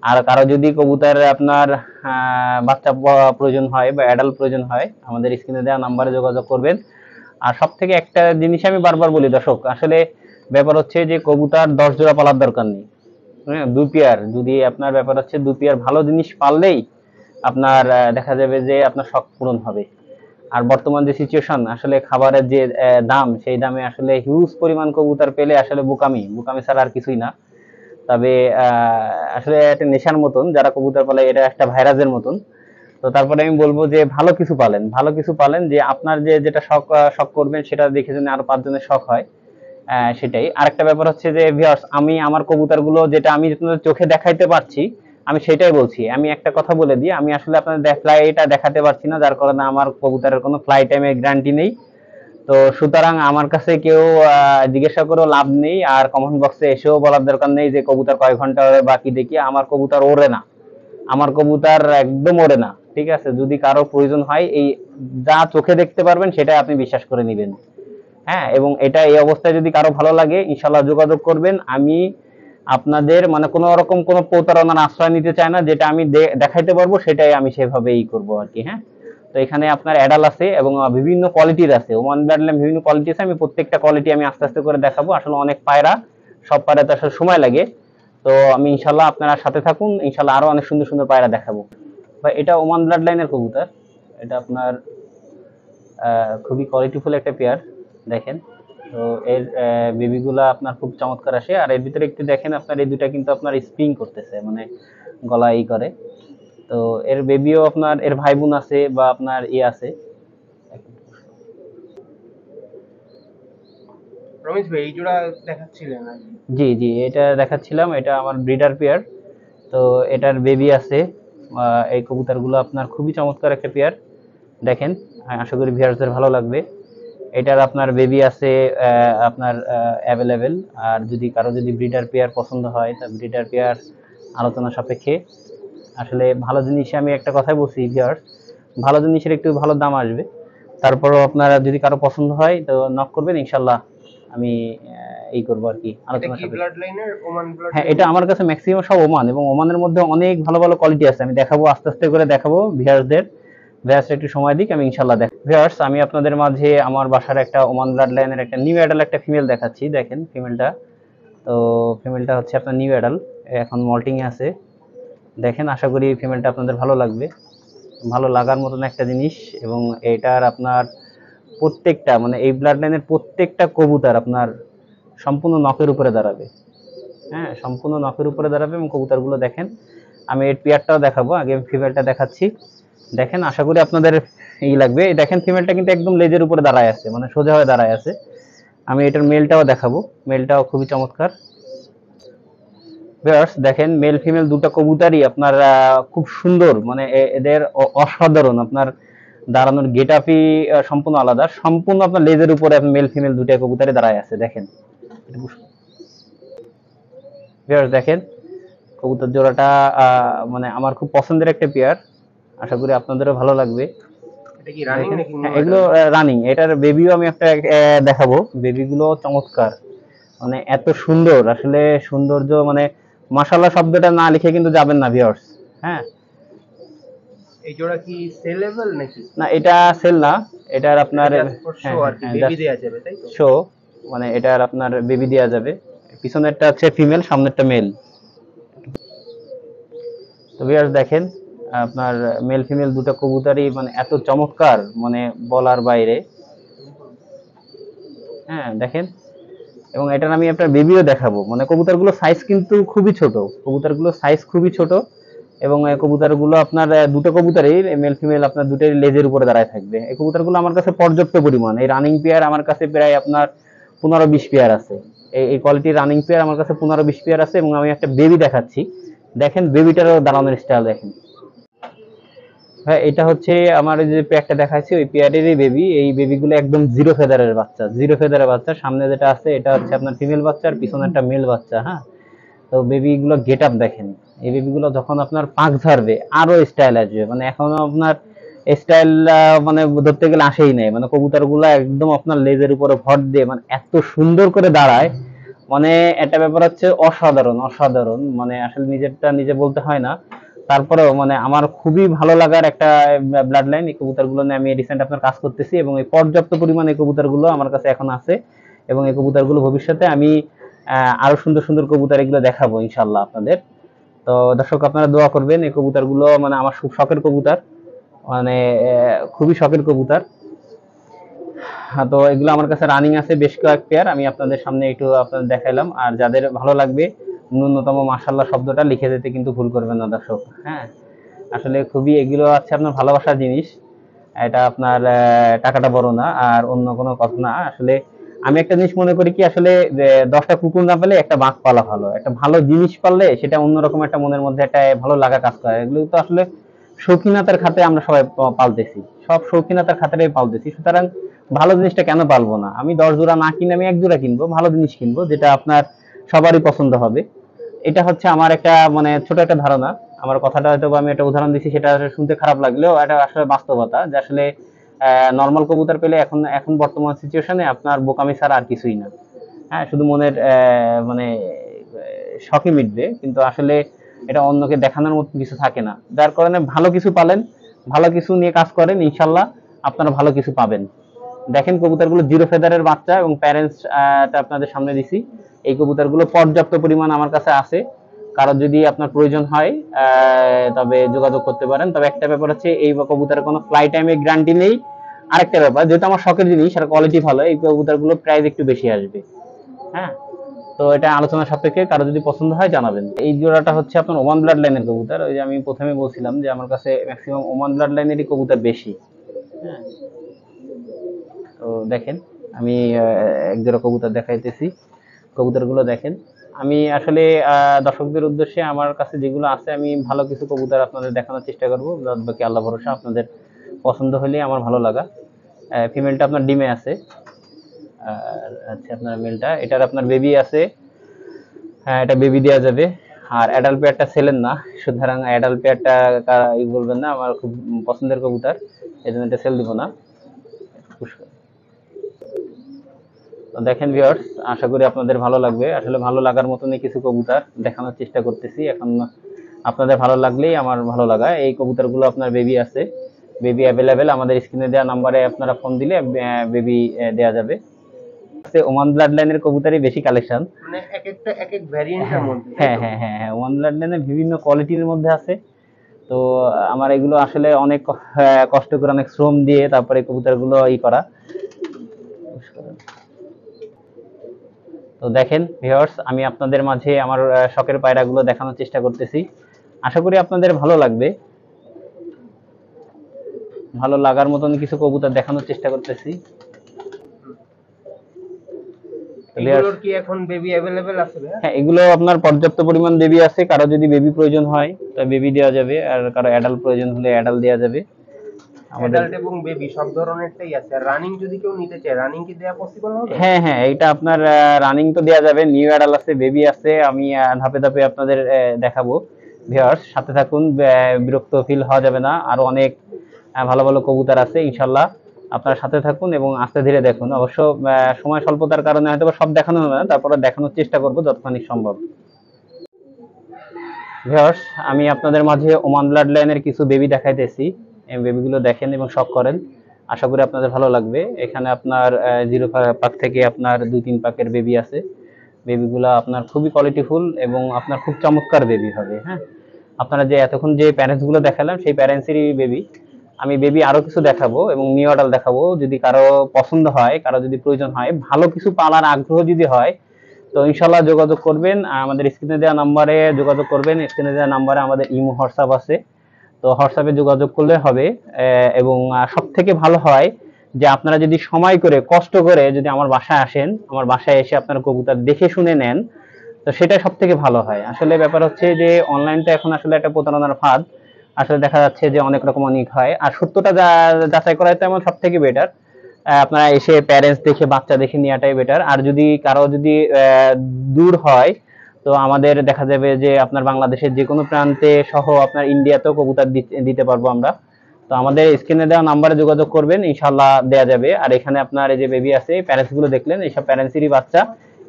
আর কারো যদি কবুতর আপনার বাচ্চা প্রয়োজন হয় বা অ্যাডাল্ট প্রয়োজন হয়, আমাদের স্ক্রিনে দেওয়া নাম্বারে যোগাযোগ করবেন। আর সব থেকে একটা জিনিস আমি বারবার বলি দর্শক, আসলে ব্যাপার হচ্ছে যে কবুতর 10 জোড়া পালার দরকার নেই। হ্যাঁ, 2 পেয়ার, যদি আপনার ব্যাপার হচ্ছে 2 পেয়ার ভালো জিনিস পাললেই আপনার দেখা যাবে যে আপনার শখ পূরণ হবে। আর বর্তমান যে সিচুয়েশন, আসলে খাবারের যে দাম, সেই দামে আসলে হিউজ পরিমাণ কবুতর পেলে আসলে বোকামি ছাড়া আর কিছুই না। তবে আসলে একটা নেশার মতন, যারা কবুতর পালে এটা একটা ভাইরাসের মতন। তো তারপরে আমি বলবো যে ভালো কিছু পালেন, ভালো কিছু পালেন, যে আপনার যে যেটা শখ শখ করবেন সেটা দেখে যেন আরো 5 জনের শখ হয়। সেটাই। আরেকটা ব্যাপার হচ্ছে যে ভিউয়ার্স, আমি আমার কবুতরগুলো যেটা আমি আপনাদের চোখে দেখাইতে পারছি আমি সেটাই বলছি। আমি একটা কথা বলে দিই, আমি আসলে আপনাদের ফ্লাইটা দেখাতে পারছি না, যার কারণে আমার কবুতরের কোনো ফ্লাই টাইমের গ্যারান্টি নেই। তো সুতরাং আমার কাছে কেউ জিজ্ঞাসা করেও লাভ নেই, আর কমেন্ট বক্সে এসেও বলার দরকার নেই যে কবুতর কয় ঘন্টা ওড়ে বা কি দেখি। আমার কবুতর ওড়ে না, আমার কবুতর একদম ওড়ে না। ঠিক আছে, যদি কারো প্রয়োজন হয়, এই যা চোখে দেখতে পারবেন সেটাই আপনি বিশ্বাস করে নেবেন। হ্যাঁ, এবং এটা এই অবস্থায় যদি কারো ভালো লাগে ইনশাল্লাহ যোগাযোগ করবেন। আমি আপনাদের মানে কোনো রকম কোনো প্রতারণার আশ্রয় নিতে চাই না, যেটা আমি দেখাইতে পারবো সেটাই আমি সেভাবেই করবো আর কি। হ্যাঁ, তো এখানে আপনার অ্যাডাল আছে এবং বিভিন্ন কোয়ালিটির আছে, ওমান ব্লাডলাইন বিভিন্ন কোয়ালিটি আছে। আমি প্রত্যেকটা কোয়ালিটি আমি আস্তে আস্তে করে দেখাবো। আসলে অনেক পায়রা, সব পায়রাতে আসলে সময় লাগে। তো আমি ইনশাল্লাহ আপনারা সাথে থাকুন, ইনশাল্লাহ আরো অনেক সুন্দর সুন্দর পায়রা দেখাবো। বা এটা ওমান ব্লাড লাইনের কবুতর, এটা আপনার খুবই কোয়ালিটিফুল একটা পেয়ার। দেখেন, তো এর বেবিগুলা আপনার খুব চমৎকার আসে। আর এর ভিতরে একটু দেখেন, আপনার এই দুটা কিন্তু আপনার স্প্রিং করতেছে, মানে গলা ই করে। তো এর বেবিও আপনার, এর ভাই বোন আছে বা আপনার আছে। রমেশ ভাই এই জোড়া দেখাচ্ছিলেন নাকি? জি জি, এটা দেখাচ্ছিলাম, এটা আমার ব্রিডার পেয়ার। তো এটার বেবি আছে। এই কবুতরগুলো আপনার খুবই চমৎকার একটা পেয়ার। দেখেন, আশা করি ভিউয়ার্সদের ভালো লাগবে। এটার আপনার বেবি আছে আপনার অ্যাভেলেবেল। আর যদি কারো যদি ব্রিডার পেয়ার পছন্দ হয়, তা ব্রিডার পেয়ার আলোচনা সাপেক্ষে। আসলে ভালো জিনিসে আমি একটা কথাই বলছি ভিউয়ার্স, ভালো জিনিসের একটু ভালো দাম আসবে। তারপরও আপনারা যদি কারো পছন্দ হয় তো নক করবেন, ইনশাল্লাহ আমি এই করবো আর কি, এটা আলোচনা কি সাপেক্ষে। ব্লাড লাইনের? ওমান ব্লাড হ্যাঁ, লাইন? এটা আমার কাছে ম্যাক্সিমাম সব ওমান, এবং ওমানের মধ্যে অনেক ভালো ভালো কোয়ালিটি আছে। আমি দেখাবো, আস্তে আস্তে করে দেখাবো ভিউয়ার্সদের। ভিউয়ার্স একটু সময় দিক, আমি ইনশাল্লাহ দেখ। ভিউয়ার্স, আমি আপনাদের মাঝে আমার বাসার একটা ওমান ব্লাড লাইনের একটা নিউ অ্যাডাল একটা ফিমেল দেখাচ্ছি। দেখেন ফিমেলটা, তো ফিমেলটা হচ্ছে আপনার নিউ অ্যাডাল, এখন মল্টিং এ আছে। দেখেন, আশা করি ফিমেলটা আপনাদের ভালো লাগবে। ভালো লাগার মতন একটা জিনিস। এবং এটার আপনার প্রত্যেকটা মানে এই ব্লাড লাইনের প্রত্যেকটা কবুতর আপনার সম্পূর্ণ নখের উপরে দাঁড়াবে। হ্যাঁ, সম্পূর্ণ নখের উপরে দাঁড়াবে এবং কবুতরগুলো দেখেন। আমি এর পেয়ারটাও দেখাবো, আগে ফিমেলটা দেখাচ্ছি। দেখেন, আশা করি আপনাদের লাগবে। দেখেন ফিমেলটা কিন্তু একদম লেজের উপরে দাঁড়ায় আছে, মানে সোজা হয়ে দাঁড়ায় আছে। আমি এটার মেলটাও দেখাবো, মেলটাও খুবই চমৎকার। ভিউয়ার্স দেখেন, মেল ফিমেল দুটো কবুতরই আপনার খুব সুন্দর, মানে এদের অসাধারণ আপনার দাঁড়ানোর গেটআপই সম্পূর্ণ আলাদা। সম্পূর্ণ আপনার লেজের উপরে মেল ফিমেল দুটো কবুতরই দাঁড়ায় আছে। দেখেন ভিউয়ার্স, দেখেন কবুতর জোড়াটা মানে আমার খুব পছন্দের একটা পেয়ার। আশা করি আপনাদেরও ভালো লাগবে। এটা কি রানিং নাকি? হ্যাঁ, এগুলো রানিং। এটার বেবিও আমি একটা দেখাবো। বেবিগুলো চমৎকার, মানে এত সুন্দর, আসলে সৌন্দর্য মানে মাশাআল্লাহ শব্দটা না লিখে কিন্তু যাবেন না ভিউয়ার্স। হ্যাঁ, এই জোড়া কি সেলেবল নাকি? না, এটা সেল না, এটার আপনার শো আর কি বেবি দেয়া যাবে তাই তো? শো, মানে এটার আপনার বেবি দেওয়া যাবে। পিছনেরটা হচ্ছে ফিমেল, সামনেরটা মেল। তো ভিউয়ার্স দেখেন, আপনার মেল ফিমেল দুটো কবুতরই মানে এত চমৎকার, মানে বলার বাইরে। হ্যাঁ দেখেন, এবং এটার আমি আপনার বেবিও দেখাবো। মানে কবুতরগুলো সাইজ কিন্তু খুবই ছোট, কবুতরগুলো সাইজ খুবই ছোট। এবং এই কবুতরগুলো আপনার দুটো কবুতরই মেল ফিমেল আপনার দুটোই লেজের উপরে দাঁড়ায় থাকবে। এই কবুতরগুলো আমার কাছে পর্যাপ্ত পরিমাণ, এই রানিং পেয়ার আমার কাছে প্রায় আপনার 15-20 পেয়ার আছে। এই কোয়ালিটির রানিং পেয়ার আমার কাছে 15-20 পেয়ার আছে। এবং আমি একটা বেবি দেখাচ্ছি, দেখেন বেবিটারও দাঁড়ানোর স্টাইল দেখেন। হ্যাঁ, এটা হচ্ছে আমার যে পেয়ারটা দেখাচ্ছি ওই পেয়ারেরই বেবি। এই বেবিগুলো একদম জিরো ফেদারের বাচ্চা, জিরো ফেদারের বাচ্চা। সামনে যেটা আছে এটা হচ্ছে আপনার ফিমেল বাচ্চা, আর পিছনে একটা মেল বাচ্চা। হ্যাঁ, তো বেবিগুলো গেট আপ দেখেন। এই বেবিগুলো যখন আপনার পাক ঝাড়বে আরো স্টাইল আসবে, মানে এখনো আপনার স্টাইল মানে ধরতে গেলে আসেই নাই। মানে কবুতরগুলো একদম আপনার লেজের উপরে ভর দিয়ে মানে এত সুন্দর করে দাঁড়ায়, মানে একটা ব্যাপার হচ্ছে অসাধারণ, অসাধারণ। মানে আসলে নিজেরটা নিজে বলতে হয় না, তারপরেও মানে আমার খুবই ভালো লাগার একটা ব্লাড লাইন। এই কবুতরগুলো নিয়ে আমি রিসেন্ট আপনার কাজ করতেছি এবং এই পর্যাপ্ত পরিমাণে কবুতরগুলো আমার কাছে এখন আছে। এবং এই কবুতরগুলো ভবিষ্যতে আমি আরো সুন্দর সুন্দর কবুতর এগুলো দেখাবো ইনশাল্লাহ আপনাদের। তো দর্শক আপনারা দোয়া করবেন। এই কবুতরগুলো মানে আমার খুব শখের কবুতর, মানে খুবই শখের কবুতর। হ্যাঁ, তো এগুলো আমার কাছে রানিং আছে বেশ কয়েক পেয়ার, আমি আপনাদের সামনে একটু আপনাদের দেখাইলাম। আর যাদের ভালো লাগবে ন্যূনতম মাশাআল্লাহ শব্দটা লিখে দিতে কিন্তু ভুল করবেন না দর্শক। হ্যাঁ, আসলে খুবই এগুলো আছে আপনার ভালোবাসার জিনিস। এটা আপনার টাকাটা বড় না আর অন্য কোনো কথা না। আসলে আমি একটা জিনিস মনে করি কি, আসলে 10টা কুকুর না পেলে একটা বাঘ পালা ভালো। একটা ভালো জিনিস পাললে সেটা অন্যরকম একটা মনের মধ্যে একটা ভালো লাগা কাজ করে। এগুলো তো আসলে শৌখিনতার খাতে আমরা সবাই পালতেছি, সব শৌখিনতার খাতিরেই পালতেছি। সুতরাং ভালো জিনিসটা কেন পালবো না? আমি 10 জোড়া না কিনে আমি 1 জোড়া কিনবো, ভালো জিনিস কিনবো যেটা আপনার সবারই পছন্দ হবে। এটা হচ্ছে আমার একটা মানে ছোট একটা ধারণা। আমার কথাটা হয়তো আমি একটা উদাহরণ দিচ্ছি, সেটা শুনতে খারাপ লাগলেও এটা আসলে বাস্তবতা, যে আসলে নর্মাল কবুতর পেলে এখন এখন বর্তমান সিচুয়েশনে আপনার বোকামি ছাড়া আর কিছুই না। হ্যাঁ, শুধু মনের মানে শখই মিটবে, কিন্তু আসলে এটা অন্যকে দেখানোর মতো কিছু থাকে না। যার কারণে ভালো কিছু পালেন, ভালো কিছু নিয়ে কাজ করেন, ইনশাল্লাহ আপনারা ভালো কিছু পাবেন। দেখেন কবুতরগুলো জিরো ফেদারের বাচ্চা এবং প্যারেন্টস আপনাদের সামনে দিছি। এই কবুতরগুলো পর্যাপ্ত পরিমাণ আমার কাছে আছে। কারো যদি আপনার প্রয়োজন হয় তবে যোগাযোগ করতে পারেন। তবে একটা ব্যাপার হচ্ছে, এই কবুতরের কোনো ফ্লাই টাইমে গ্যারান্টি নেই। আরেকটা ব্যাপার, যেহেতু আমার শখের জিনিস আর কোয়ালিটি ভালো, এই কবুতরগুলো প্রাইস একটু বেশি আসবে। হ্যাঁ, তো এটা আলোচনা সাপেক্ষে, কারো যদি পছন্দ হয় জানাবেন। এই জোড়াটা হচ্ছে আপনার ওমান ব্লাড লাইনের কবুতর। ওই যে আমি প্রথমে বলছিলাম যে আমার কাছে ম্যাক্সিমাম ওমান ব্লাড লাইনেরই কবুতর বেশি। হ্যাঁ, তো দেখেন আমি এক জোড়া কবুতর দেখাইতেছি, কবুতরগুলো দেখেন। আমি আসলে দর্শকদের উদ্দেশ্যে আমার কাছে যেগুলো আছে আমি ভালো কিছু কবুতর আপনাদের দেখানোর চেষ্টা করবো। বাকি আল্লাহ ভরসা, আপনাদের পছন্দ হলে আমার ভালো লাগা। ফিমেলটা আপনার ডিমে আছে, আর হচ্ছে আপনার মেলটা, এটার আপনার বেবি আছে। হ্যাঁ, এটা বেবি দেওয়া যাবে। আর অ্যাডাল্ট পেয়ারটা ছেলেন না, সুতরাং অ্যাডাল্ট পেয়ারটা বলবেন না, আমার খুব পছন্দের কবুতর, এই জন্য এটা সেল দিব না। তো দেখেন ভিউয়ার্স, আশা করি আপনাদের ভালো লাগবে। আসলে ভালো লাগার মতনই কিছু কবুতর দেখানোর চেষ্টা করতেছি এখন। আপনাদের ভালো লাগলেই আমার ভালো লাগা। এই কবুতরগুলো আপনার বেবি আছে, বেবি অ্যাভেলেবেল। আমাদের স্ক্রিনে দেওয়া নাম্বারে আপনারা ফোন দিলে বেবি দেওয়া যাবে। ওমান ব্লাড লাইনের কবুতরই বেশি কালেকশন, মানে এক একটা এক এক ভ্যারিয়েন্টের মধ্যে। হ্যাঁ হ্যাঁ হ্যাঁ হ্যাঁ, ওমান ব্লাড লাইনের বিভিন্ন কোয়ালিটির মধ্যে আছে। তো আমার এগুলো আসলে অনেক কষ্ট করে, অনেক শ্রম দিয়ে তারপরে কবুতরগুলো করা। তো দেখেন ভিউয়ার্স, আমি আপনাদের মাঝে আমার শখের পায়রাগুলো দেখানোর চেষ্টা করতেছি। আশা করি আপনাদের ভালো লাগবে, ভালো লাগার মতন কিছু কবুতর দেখানোর চেষ্টা করতেছি। এগুলোর কি এখন বেবি अवेलेबल আছে ভাই? হ্যাঁ, এগুলো আপনার পর্যাপ্ত পরিমাণ বেবি আছে। কারো যদি বেবি প্রয়োজন হয় তো বেবি দেওয়া যাবে, আর কারো অ্যাডাল্ট প্রয়োজন হলে অ্যাডাল্ট দেওয়া যাবে। আমাদের অ্যাডাল্ট এবং বেবি সব ধরনেরটাই আছে। আর রানিং যদি কেউ নিতে চায়, রানিং কি দেয়া পসিবল হবে? হ্যাঁ হ্যাঁ, এটা আপনার রানিং তো দেওয়া যাবে, নিউ অ্যাডাল্ট আছে, বেবি আছে। আমি ধাপে ধাপে আপনাদের দেখাবো। ভিউয়ার্স সাথে থাকুন, বিরক্ত ফিল হওয়া যাবে না। আর অনেক ভালো ভালো কবুতর আছে ইনশাল্লাহ, আপনারা সাথে থাকুন এবং আস্তে ধীরে দেখুন। অবশ্য সময় স্বল্পতার কারণে হয়তো সব দেখানো হবে না, তারপরে দেখানোর চেষ্টা করবো যতখানি সম্ভব। ভিউয়ার্স, আমি আপনাদের মাঝে ওমান ব্লাড লাইনের কিছু বেবি দেখাইতেছি। এই বেবিগুলো দেখেন এবং শখ করেন, আশা করি আপনাদের ভালো লাগবে। এখানে আপনার 0 পাক থেকে আপনার 2-3 পাকের বেবি আছে। বেবিগুলো আপনার খুবই কোয়ালিটিফুল এবং আপনার খুব চমৎকার বেবি হবে। হ্যাঁ, আপনারা যে এতক্ষণ যে প্যারেন্টস গুলো দেখালাম সেই প্যারেন্টসেরই বেবি। আমি বেবি আরো কিছু দেখাবো এবং নিউ অ্যাডাল্ট দেখাবো। যদি কারো পছন্দ হয়, কারো যদি প্রয়োজন হয়, ভালো কিছু পালার আগ্রহ যদি হয়, তো ইনশাল্লাহ যোগাযোগ করবেন। আমাদের স্ক্রিনে দেওয়া নাম্বারে যোগাযোগ করবেন। স্ক্রিনে দেওয়া নাম্বারে আমাদের ইমো হোয়াটসঅ্যাপ আছে, তো হোয়াটসঅ্যাপে যোগাযোগ করলে হবে। এবং সব থেকে ভালো হয় যে আপনারা যদি সময় করে কষ্ট করে যদি আমার বাসায় আসেন, আমার বাসায় এসে আপনারা কবুতর দেখে শুনে নেন, তো সেটা সব থেকে ভালো হয়। আসলে ব্যাপার হচ্ছে যে অনলাইনটা এখন আসলে একটা প্রতারণার ফাঁদ। আসলে দেখা যাচ্ছে যে অনেক রকম অনেক হয়, আর সত্যটা যাচাই করাই তো আমার সব থেকে বেটার। আপনারা এসে প্যারেন্টস দেখে বাচ্চা দেখে নেওয়াটাই বেটার। আর যদি কারো যদি দূর হয়, তো আমাদের দেখা যাবে যে আপনার বাংলাদেশের যে কোনো প্রান্তে সহ আপনার ইন্ডিয়াতেও কবুতর দিতে পারবো আমরা। তো আমাদের স্ক্রিনে দেওয়া নাম্বারে যোগাযোগ করবেন, ইনশাল্লাহ দেয়া যাবে। আর এখানে আপনার এই যে বেবি আছে, প্যারেন্টস গুলো দেখলেন, এইসব প্যারেন্টসেরই বাচ্চা।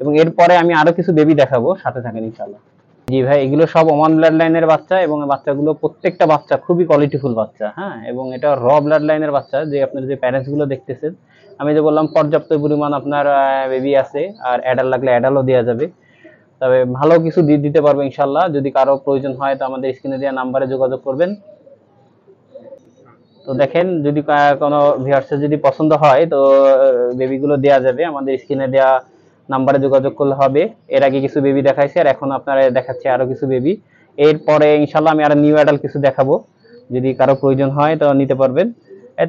এবং এরপরে আমি আরো কিছু বেবি দেখাবো, সাথে থাকেন ইনশাল্লাহ। জি ভাই, এগুলো সব ওমান ব্লাড লাইনের বাচ্চা এবং বাচ্চাগুলো প্রত্যেকটা বাচ্চা খুবই কোয়ালিটিফুল বাচ্চা। হ্যাঁ, এবং এটা র ব্লাড লাইনের বাচ্চা। যে আপনার যে প্যারেন্টস গুলো দেখতেছেন, আমি যে বললাম পর্যাপ্ত পরিমাণ আপনার বেবি আছে, আর অ্যাডাল লাগলে অ্যাডালও দেওয়া যাবে। তবে ভালো কিছু দিতে পারবো ইনশাল্লাহ। যদি কারো প্রয়োজন হয় তো আমাদের স্ক্রিনে দেওয়া নাম্বারে যোগাযোগ করবেন। তো দেখেন, যদি কোনো ভিউয়ার্সের যদি পছন্দ হয় তো বেবিগুলো দেওয়া যাবে, আমাদের স্ক্রিনে দেওয়া নাম্বারে যোগাযোগ করলে হবে। এর আগে কিছু বেবি দেখাইছে, আর এখন আপনারা দেখাচ্ছি আরো কিছু বেবি। এরপরে ইনশাল্লাহ আমি আরো নিউ অ্যাডাল্ট কিছু দেখাবো, যদি কারো প্রয়োজন হয় তো নিতে পারবেন।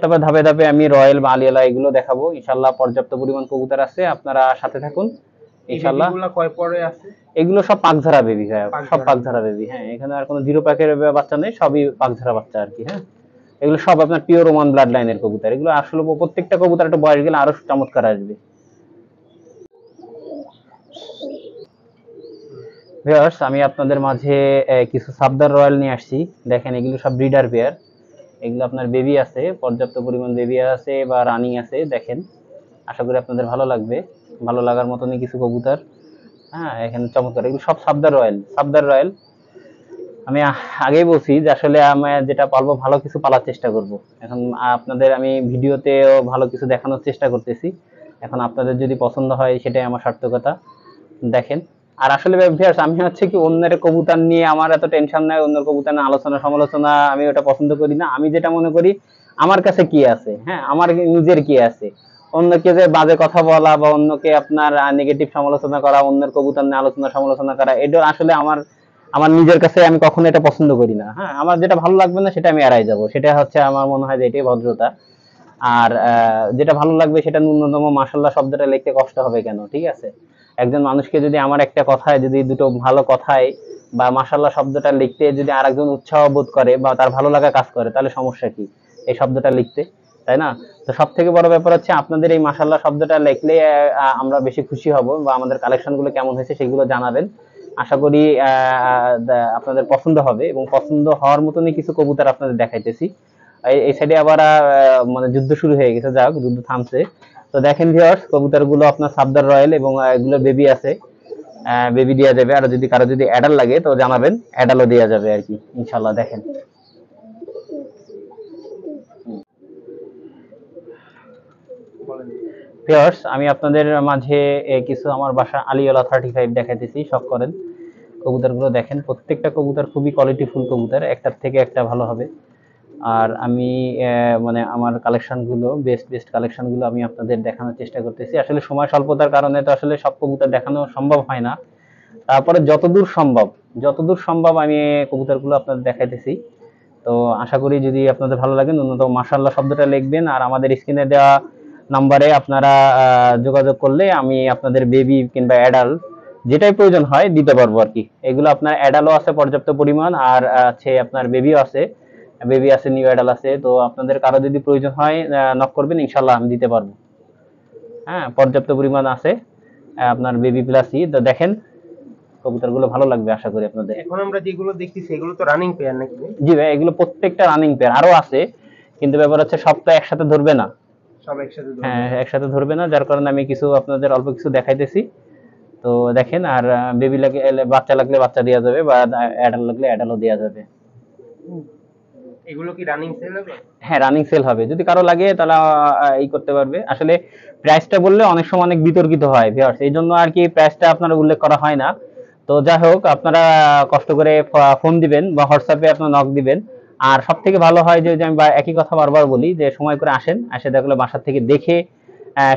তারপর ধাপে ধাপে আমি রয়্যাল বা আলিয়ালা এগুলো দেখাবো। ইনশাল্লাহ পর্যাপ্ত পরিমাণ কবুতর আছে, আপনারা সাথে থাকুন ইনশাল্লাহ। এগুলো কয় পরে আছে? এগুলো সব পাকঝরা বেবি ভাই, সব পাকঝরা। পাকঝরা বেবি। হ্যাঁ, এখানে আর কোনো 0 প্যাকের বাচ্চা নেই, সবই পাকঝরা বাচ্চা আর কি। হ্যাঁ, এগুলো সব আপনার পিওর ওমান ব্লাড লাইনের কবুতর। এগুলো আসলে প্রত্যেকটা কবুতর একটা বয়স গেলে আরো চমৎকার আসবে। ভিউয়ার্স, আমি আপনাদের মাঝে কিছু সাবদার রয়্যাল নিয়ে আসছি। দেখেন, এগুলো সব ব্রিডার পেয়ার। এগুলো আপনার বেবি আছে, পর্যাপ্ত পরিমাণ বেবি আছে বা রানিং আছে। দেখেন, আশা করি আপনাদের ভালো লাগবে, ভালো লাগার মতনই কিছু কবুতর। হ্যাঁ, এখানে চমৎকার। এগুলো সব সাবদার রয়্যাল, সাবদার রয়্যাল। আমি আগেই বলছি যে আসলে আমি যেটা পারবো ভালো কিছু পালার চেষ্টা করব। এখন আপনাদের আমি ভিডিওতেও ভালো কিছু দেখানোর চেষ্টা করতেছি। এখন আপনাদের যদি পছন্দ হয় সেটাই আমার সার্থকতা। দেখেন, আর আসলে ভিউয়ার্স, আমি হচ্ছে কি অন্যের কবুতর নিয়ে আমার এত টেনশন নাই। অন্যের কবুতর নিয়ে আলোচনা সমালোচনা আমি ওটা পছন্দ করি না। আমি যেটা মনে করি আমার কাছে কি আছে, হ্যাঁ, আমার নিজের কি আছে। অন্যকে যে বাজে কথা বলা বা অন্যকে আপনার নেগেটিভ সমালোচনা করা, অন্যের কবুতর নিয়ে আলোচনা সমালোচনা করা, এটা আসলে আমার আমার নিজের কাছে আমি কখনো এটা পছন্দ করি না। হ্যাঁ, আমার যেটা ভালো লাগবে না সেটা আমি এড়াই যাব। সেটা হচ্ছে আমার মনে হয় যে এটাই ভদ্রতা। আর যেটা ভালো লাগবে সেটা ন্যূনতম মাশাআল্লাহ শব্দটা লিখতে কষ্ট হবে কেন, ঠিক আছে? একজন মানুষকে যদি আমার একটা কথায়, যদি দুটো ভালো কথায় বা মাশাআল্লাহ শব্দটা লিখতে যদি আরেকজন উৎসাহ বোধ করে বা তার ভালো লাগা কাজ করে, তাহলে সমস্যা কি এই শব্দটা লিখতে, তাই না? তো সব থেকে বড় ব্যাপার হচ্ছে আপনাদের এই মাশাআল্লাহ শব্দটা লিখলে আমরা বেশি খুশি হব, বা আমাদের কালেকশন গুলো কেমন হয়েছে সেগুলো জানাবেন। আশা করি আপনাদের পছন্দ হবে, এবং পছন্দ হওয়ার মতনই কিছু কবুতর আপনাদের দেখাইতেছি। এই সাইডে আবার মানে যুদ্ধ শুরু হয়ে গেছে, যাক যুদ্ধ থামছে। তো দেখেন ভিউয়ার্স, কবুতর গুলো আপনার সাবদার রয়্যাল এবং এগুলো বেবি আছে, বেবি দেওয়া যাবে। আর যদি কারো যদি অ্যাডাল লাগে তো জানাবেন, অ্যাডালও দেওয়া যাবে আর কি ইনশাল্লাহ। দেখেন ভিউয়ার্স, আমি আপনাদের মাঝে কিছু আমার বাসা আলিওলা 35 দেখাইতেছি, শখ করেন। কবুতর গুলো দেখেন, প্রত্যেকটা কবুতর খুবই কোয়ালিটিফুল কবুতর, একটার থেকে একটা ভালো হবে। আর আমি মানে আমার কালেকশনগুলো বেস্ট বেস্ট কালেকশনগুলো আমি আপনাদের দেখানোর চেষ্টা করতেছি। আসলে সময় স্বল্পতার কারণে তো আসলে সব কবুতর দেখানো সম্ভব হয় না, তারপরে যতদূর সম্ভব আমি কবুতরগুলো আপনাদের দেখাইতেছি। তো আশা করি যদি আপনাদের ভালো লাগে, ন্যূনতম মাশাআল্লাহ শব্দটা লিখবেন, আর আমাদের স্ক্রিনে দেওয়া নাম্বারে আপনারা যোগাযোগ করলে আমি আপনাদের বেবি কিংবা অ্যাডাল্ট যেটাই প্রয়োজন হয় দিতে পারবো আর কি। এগুলো আপনার অ্যাডালও আছে পর্যাপ্ত পরিমাণ, আর আছে আপনার বেবিও আছে, বেবি আছে, নিউ অ্যাডাল আছে। তো আপনাদের কারো যদি প্রয়োজন হয় নক করবেন, ইনশাল্লাহ আমি দিতে পারবো। হ্যাঁ, পর্যাপ্ত পরিমাণ আছে আপনার বেবি প্লাসই। তো দেখেন কবুতরগুলো ভালো লাগবে আশা করি আপনাদের। এখন আমরা যেগুলো দেখতেছি এগুলো তো রানিং পেয়ার নাকি ভাই? জি ভাই, এগুলো প্রত্যেকটা রানিং পেয়ার, আরো আছে, কিন্তু ব্যাপার হচ্ছে সব তো একসাথে ধরবে না। সব একসাথে ধরবো? হ্যাঁ, একসাথে ধরবে না, যার কারণে আমি কিছু আপনাদের অল্প কিছু দেখাইতেছি। তো দেখেন, আর বেবি লাগে, বাচ্চা লাগলে বাচ্চা দেওয়া যাবে, বা অ্যাডাল্ট লাগলে অ্যাডাল্টও দেওয়া যাবে। এগুলো কি রানিং সেল হবে? হ্যাঁ, রানিং সেল হবে, যদি কারো লাগে তাহলে ই করতে পারবে। আসলে প্রাইসটা বললে অনেক সময় অনেক বিতর্কিত হয় ভিউয়ার্স, এই জন্য আর কি প্রাইসটা আপনার উল্লেখ করা হয় না। তো যাই হোক, আপনারা কষ্ট করে ফোন দিবেন বা হোয়াটসঅ্যাপে আপনার নক দিবেন। আর সব থেকে ভালো হয় যে আমি একই কথা বারবার বলি, যে সময় করে আসেন, এসে দেখলে বাসা থেকে দেখে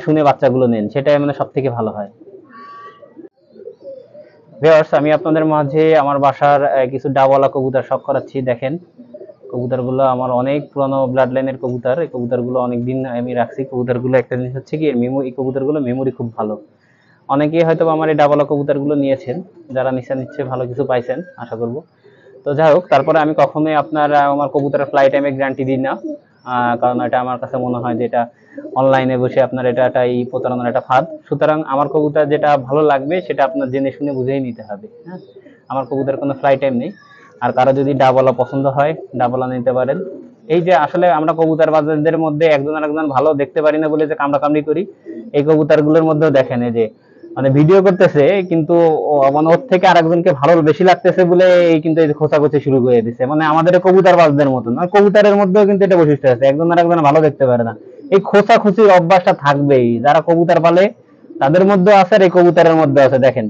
শুনে বাচ্চাগুলো নেন, সেটাই মানে সব থেকে ভালো হয়। ভিউয়ার্স, আমি আপনাদের মাঝে আমার বাসার কিছু ডাবওয়ালা কবুতর শখ করাচ্ছি। দেখেন কবুতরগুলো আমার অনেক পুরনো ব্লাড লাইনের কবুতর, এই কবুতরগুলো অনেকদিন আমি রাখছি। কবুতরগুলো একটা জিনিস হচ্ছে কি, এই কবুতরগুলো মেমোরি খুব ভালো। অনেকেই হয়তো আমার এই ডাবওয়ালা কবুতরগুলো নিয়েছেন, যারা নিশ্চয় ভালো কিছু পাইছেন আশা করব। তো যাই হোক, তারপরে আমি কখনোই আপনার আমার কবুতরের ফ্লাই টাইমে গ্যারান্টি দিই না, কারণ এটা আমার কাছে মনে হয় যে এটা অনলাইনে বসে আপনার এটা একটা এই প্রতারণার একটা ফাঁদ। সুতরাং আমার কবুতর যেটা ভালো লাগবে সেটা আপনার জেনে শুনে বুঝেই নিতে হবে। হ্যাঁ, আমার কবুতরের কোনো ফ্লাই টাইম নেই। আর কারো যদি ডাবওয়ালা পছন্দ হয়, ডাবওয়ালা নিতে পারেন। এই যে আসলে আমরা কবুতর বাজারদের মধ্যে একজন আরেকজন ভালো দেখতে পারি না বলে যে কামড়াকামড়ি করি, এই কবুতরগুলোর মধ্যেও দেখেন এই যে মানে ভিডিও করতেছে, কিন্তু মানে ওর থেকে আরেকজনকে ভালো বেশি লাগতেছে বলে এই কিন্তু এই খোঁচাখুচি শুরু করে দিচ্ছে। মানে আমাদের কবুতর বাজদের মতন, মানে কবুতরের মধ্যেও কিন্তু এটা বৈশিষ্ট্য আছে, একজন আরেকজন ভালো দেখতে পারে না। এই খোঁচাখুচির অভ্যাসটা থাকবেই, যারা কবুতর পালে তাদের মধ্যে আছে, আর এই কবুতরের মধ্যে আছে। দেখেন,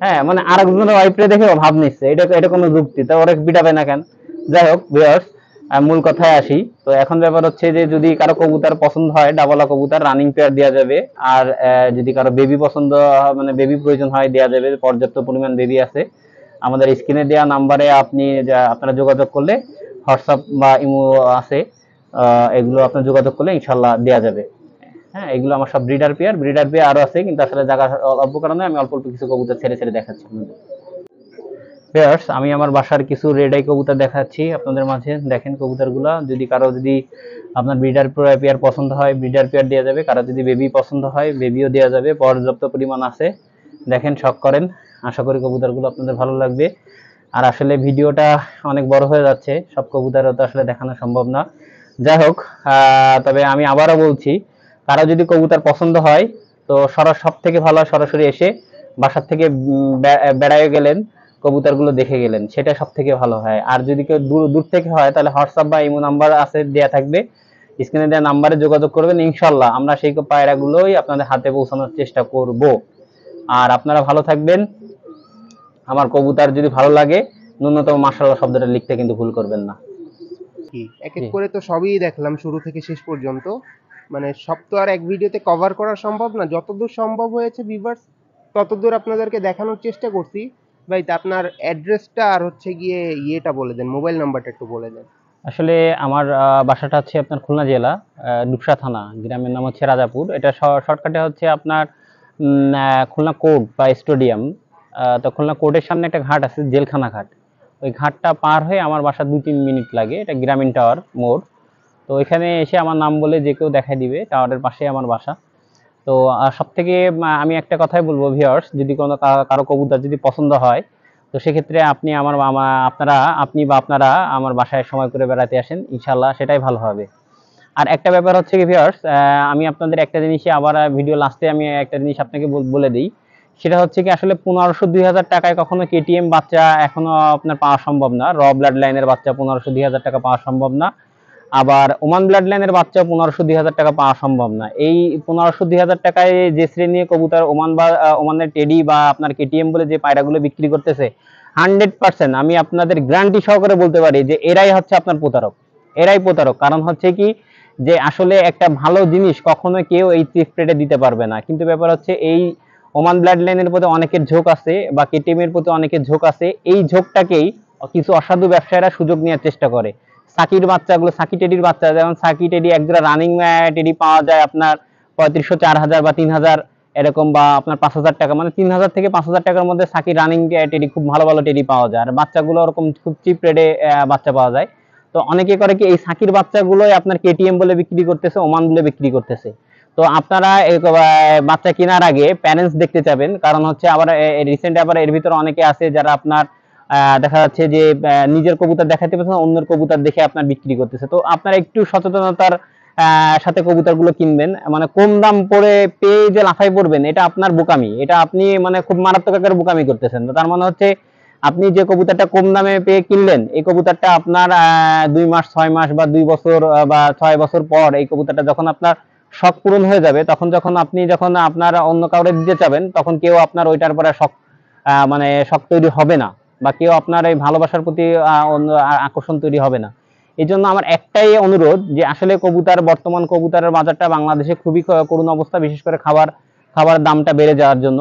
হ্যাঁ, মানে আরেকজনের ওয়াইফরে দেখে ভাব নিচ্ছে, এটা কোনো যুক্তি? তা ওরা পিটাবে না কেন? যাই হোক ভিউয়ার্স, মূল কথায় আসি। তো এখন ব্যাপার হচ্ছে যে যদি কারো কবুতর পছন্দ হয়, ডাবলা কবুতর রানিং পেয়ার দেওয়া যাবে। আর যদি কারো বেবি পছন্দ, মানে বেবি প্রয়োজন হয়, দেওয়া যাবে, পর্যাপ্ত পরিমাণ বেবি আছে। আমাদের স্ক্রিনে দেওয়া নাম্বারে আপনারা যোগাযোগ করলে, হোয়াটসঅ্যাপ বা ইমো আছে, এগুলো আপনার যোগাযোগ করলে ইনশাল্লাহ দেওয়া যাবে। হ্যাঁ, এগুলো আমার সব ব্রিডার পেয়ার আরো আছে, কিন্তু আসলে জায়গা অল্প কারণে আমি অল্প অল্প কিছু কবুতর ছেড়ে ছেড়ে দেখাচ্ছি আপনাদের। ভিউয়ার্স, আমি আমার বাসার কিছু রেড আই কবুতর দেখাচ্ছি আপনাদের মাঝে। দেখেন কবুতরগুলো, যদি কারো যদি আপনার ব্রিডার পেয়ার পছন্দ হয়, ব্রিডার পেয়ার দেওয়া যাবে। কারো যদি বেবি পছন্দ হয়, বেবিও দেওয়া যাবে, পর্যাপ্ত পরিমাণ আছে। দেখেন, শখ করেন, আশা করি কবুতরগুলো আপনাদের ভালো লাগবে। আর আসলে ভিডিওটা অনেক বড় হয়ে যাচ্ছে, সব কবুতরও তো আসলে দেখানো সম্ভব না। যাই হোক, তবে আমি আবারও বলছি, কারো যদি কবুতর পছন্দ হয়, তো সব থেকে ভালো সরাসরি এসে বাসার থেকে বেড়ায় গেলেন, কবুতরগুলো দেখে গেলেন, সেটা সব থেকে ভালো হয়। আর যদি কেউ দূর দূর থেকে হয়, তাহলে হোয়াটসঅ্যাপ বা ইমো নাম্বার আছে, দেয়া থাকবে, স্ক্রিনে দেওয়া নাম্বারে যোগাযোগ করবেন। ইনশাল্লাহ আমরা সেই পায়রাগুলোই আপনাদের হাতে পৌঁছানোর চেষ্টা করব। আর আপনারা ভালো থাকবেন। আমার কবুতর যদি ভালো লাগে, ন্যূনতম মাশাআল্লাহ শব্দটা লিখতে কিন্তু ভুল করবেন না। এক এক করে তো সবই দেখলাম শুরু থেকে শেষ পর্যন্ত, মানে সব তো আর এক ভিডিওতে কভার করা সম্ভব না। যতদূর সম্ভব হয়েছে ভিউয়ার্স ততদূর আপনাদেরকে দেখানোর চেষ্টা করছি। ভাই, তা আপনার অ্যাড্রেসটা আর হচ্ছে গিয়ে ইয়েটা বলে দেন, মোবাইল নাম্বারটা একটু বলে দেন। আসলে আমার বাসাটা হচ্ছে আপনার খুলনা জেলা, ডুবসা থানা, গ্রামের নাম হচ্ছে রাজাপুর। এটা শর্টকাটে হচ্ছে আপনার খুলনা কোর্ট বা স্টেডিয়াম। তো খুলনা কোর্টের সামনে একটা ঘাট আছে, জেলখানা ঘাট। ওই ঘাটটা পার হয়ে আমার বাসা 2-3 মিনিট লাগে। এটা গ্রামীণ টাওয়ার মোড়। তো এখানে এসে আমার নাম বলে যে কেউ দেখাই দিবে, টাওয়ারের পাশেই আমার বাসা। তো সব থেকে আমি একটা কথাই বলবো ভিউয়ার্স, যদি কোনো কারো কবুতর যদি পছন্দ হয়, তো সেক্ষেত্রে আপনি বা আপনারা আমার বাসায় সময় করে বেড়াতে আসেন, ইনশাল্লাহ সেটাই ভালো হবে। আর একটা ব্যাপার হচ্ছে কি ভিউয়ার্স, আমি আপনাদের একটা জিনিসই আবার ভিডিও লাস্টে আমি একটা জিনিস আপনাকে বলে দিই। সেটা হচ্ছে কি, আসলে 1500-2000 টাকায় কখনো কেটিএম বাচ্চা এখনো আপনার পাওয়া সম্ভব না। র ব্লাড লাইনের বাচ্চা 1500-2000 টাকা পাওয়া সম্ভব না। আবার ওমান ব্লাড লাইনের বাচ্চা 1500-2000 টাকা পাওয়া সম্ভব না। এই 1500-2000 টাকায় যে শ্রেণীর কবুতর ওমান বা ওমানের টেডি বা আপনার কেটিএম বলে যে পায়রাগুলো বিক্রি করতেছে, 100% আমি আপনাদের গ্যারান্টি সহকারে বলতে পারি যে এরাই হচ্ছে আপনার প্রতারক। এরাই প্রতারক। কারণ হচ্ছে কি যে আসলে একটা ভালো জিনিস কখনো কেউ এই চিপ রেটে দিতে পারবে না, কিন্তু ব্যাপার হচ্ছে এই ওমান ব্লাড লাইনের প্রতি অনেকের ঝোঁক আছে বা কেটিএম এর প্রতি অনেকের ঝোঁক আছে, এই ঝোঁকটাকেই কিছু অসাধু ব্যবসায়ীরা সুযোগ নেওয়ার চেষ্টা করে। সাকির বাচ্চাগুলো, সাকি টেডির বাচ্চা, যেমন সাকি টেডি একজোড়া রানিং টেডি পাওয়া যায় আপনার 3500, 4000 বা 3000 এরকম, বা আপনার 5000 টাকা, মানে 3000 থেকে 5000 টাকার মধ্যে সাকি রানিং টেডি, খুব ভালো ভালো টেডি পাওয়া যায়। আর বাচ্চাগুলো ওরকম খুব চিপ রেটে বাচ্চা পাওয়া যায়। তো অনেকে করে কি এই সাকির বাচ্চাগুলোই আপনার কেটিএম বলে বিক্রি করতেছে, ওমান বলে বিক্রি করতেছে। তো আপনারা বাচ্চা কেনার আগে প্যারেন্টস দেখতে চাবেন, কারণ হচ্ছে আবার রিসেন্ট আবার এর ভিতরে অনেকে আছে যারা আপনার দেখা যাচ্ছে যে নিজের কবুতর দেখাতে পারছেন, অন্যের কবুতর দেখে আপনার বিক্রি করতেছে। তো আপনারা একটু সচেতনতার সাথে কবুতরগুলো কিনবেন। মানে কম দাম পড়ে পেয়ে যে লাফাই পড়বেন, এটা আপনার বোকামি, এটা আপনি মানে খুব মারাত্মক আকারে বোকামি করতেছেন। তার মানে হচ্ছে আপনি যে কবুতরটা কম দামে পেয়ে কিনলেন, এই কবুতরটা আপনার 2 মাস, 6 মাস বা 2 বছর বা 6 বছর পর এই কবুতরটা যখন আপনার শখ পূরণ হয়ে যাবে, তখন যখন আপনি যখন আপনার অন্য কাউরে দিতে চাবেন, তখন কেউ আপনার ওইটার পরে শখ মানে শখ তৈরি হবে না, বা কেউ আপনার এই ভালোবাসার প্রতি আকর্ষণ তৈরি হবে না। এই জন্য আমার একটাই অনুরোধ যে আসলে কবুতর, বর্তমান কবুতরের বাজারটা বাংলাদেশে খুবই করুণ অবস্থা, বিশেষ করে খাবার দামটা বেড়ে যাওয়ার জন্য।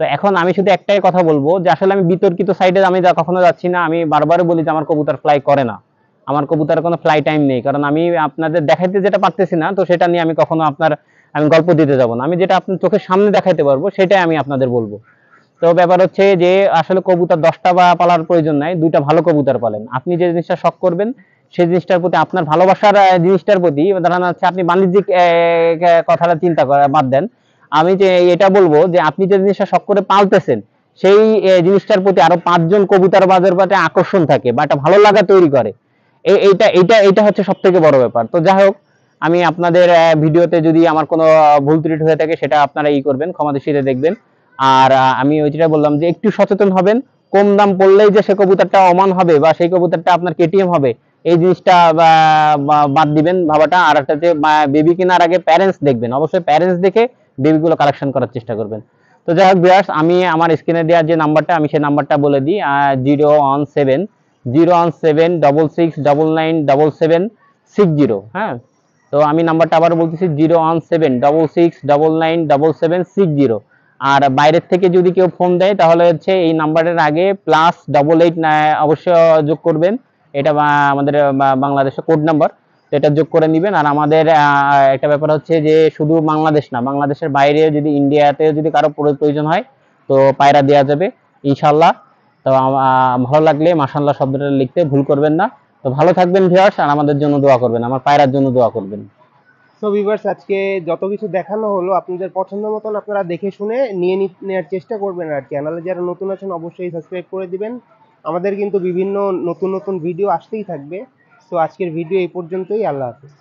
তো এখন আমি শুধু একটাই কথা বলবো যে আসলে আমি বিতর্কিত সাইডে আমি কখনো যাচ্ছি না। আমি বারবার বলি যে আমার কবুতর ফ্লাই করে না, আমার কবুতর কোনো ফ্লাই টাইম নেই, কারণ আমি আপনাদের দেখাইতে যেটা পারতেছি না, তো সেটা নিয়ে আমি কখনো আমি গল্প দিতে যাব না। আমি যেটা আপনার চোখের সামনে দেখাইতে পারবো সেটাই আমি আপনাদের বলবো। তো ব্যাপার হচ্ছে যে আসলে কবুতর 10টা বা পালার প্রয়োজন নাই, 2টা ভালো কবুতর পালেন। আপনি যে জিনিসটা শখ করবেন সেই জিনিসটার প্রতি, আপনার ভালোবাসার জিনিসটার প্রতি, ধরেন হচ্ছে আপনি বাণিজ্যিক কথাটা চিন্তা করা বাদ দেন। আমি যে এটা বলবো যে আপনি যে জিনিসটা শখ করে পালতেছেন, সেই জিনিসটার প্রতি আরো 5 জন কবুতর বাজের প্রতি আকর্ষণ থাকে বা একটা ভালো লাগা তৈরি করে। এইটা এইটা এইটা হচ্ছে সব থেকে বড় ব্যাপার। তো যাই হোক, আমি আপনাদের ভিডিওতে যদি আমার কোনো ভুল ত্রুটি হয়ে থাকে সেটা আপনারা করবেন, ক্ষমা দৃষ্টিতে দেখবেন। আর আমি ওইটা বললাম যে একটু সচেতন হবেন। কম দাম পড়লেই যে সে কবুতরটা অমান হবে বা সেই কবুতরটা আপনার কেটিএম হবে, এই জিনিসটা বাদ দিবেন ভাবাটা। আর একটা যে বেবি কেনার আগে প্যারেন্টস দেখবেন, অবশ্যই প্যারেন্টস দেখে বেবিগুলো কালেকশন করার চেষ্টা করবেন। তো যাই হোক ভিউয়ার্স, আমি আমার স্ক্রিনে দেওয়া যে নাম্বারটা, আমি সেই নাম্বারটা বলে দিই, 017 হ্যাঁ। তো আমি নাম্বারটা আবার বলতেছি, 01766997760। আর বাইরের থেকে যদি কেউ ফোন দেয় তাহলে হচ্ছে এই নাম্বারের আগে +88 অবশ্যই যোগ করবেন। এটা আমাদের বাংলাদেশের কোড নাম্বার, তো এটা যোগ করে নেবেন। আর আমাদের একটা ব্যাপার হচ্ছে যে শুধু বাংলাদেশ না, বাংলাদেশের বাইরে যদি ইন্ডিয়াতে যদি কারো প্রয়োজন হয় তো পায়রা দেওয়া যাবে ইনশাল্লাহ। তো ভালো লাগলে মাশাআল্লাহ শব্দটা লিখতে ভুল করবেন না। তো ভালো থাকবেন ভিউয়ার্স, আর আমাদের জন্য দোয়া করবেন, আমার পায়রার জন্য দোয়া করবেন। সো ভিউয়ার্স, আজকে যত কিছু দেখানো হলো আপনাদের পছন্দ মতন আপনারা দেখে শুনে নেওয়ার চেষ্টা করবেন। আর চ্যানেলে যারা নতুন আছেন অবশ্যই সাবস্ক্রাইব করে দিবেন। আমাদের কিন্তু বিভিন্ন নতুন নতুন ভিডিও আসতেই থাকবে। তো আজকের ভিডিও এই পর্যন্তই। আল্লাহ হাফেজ।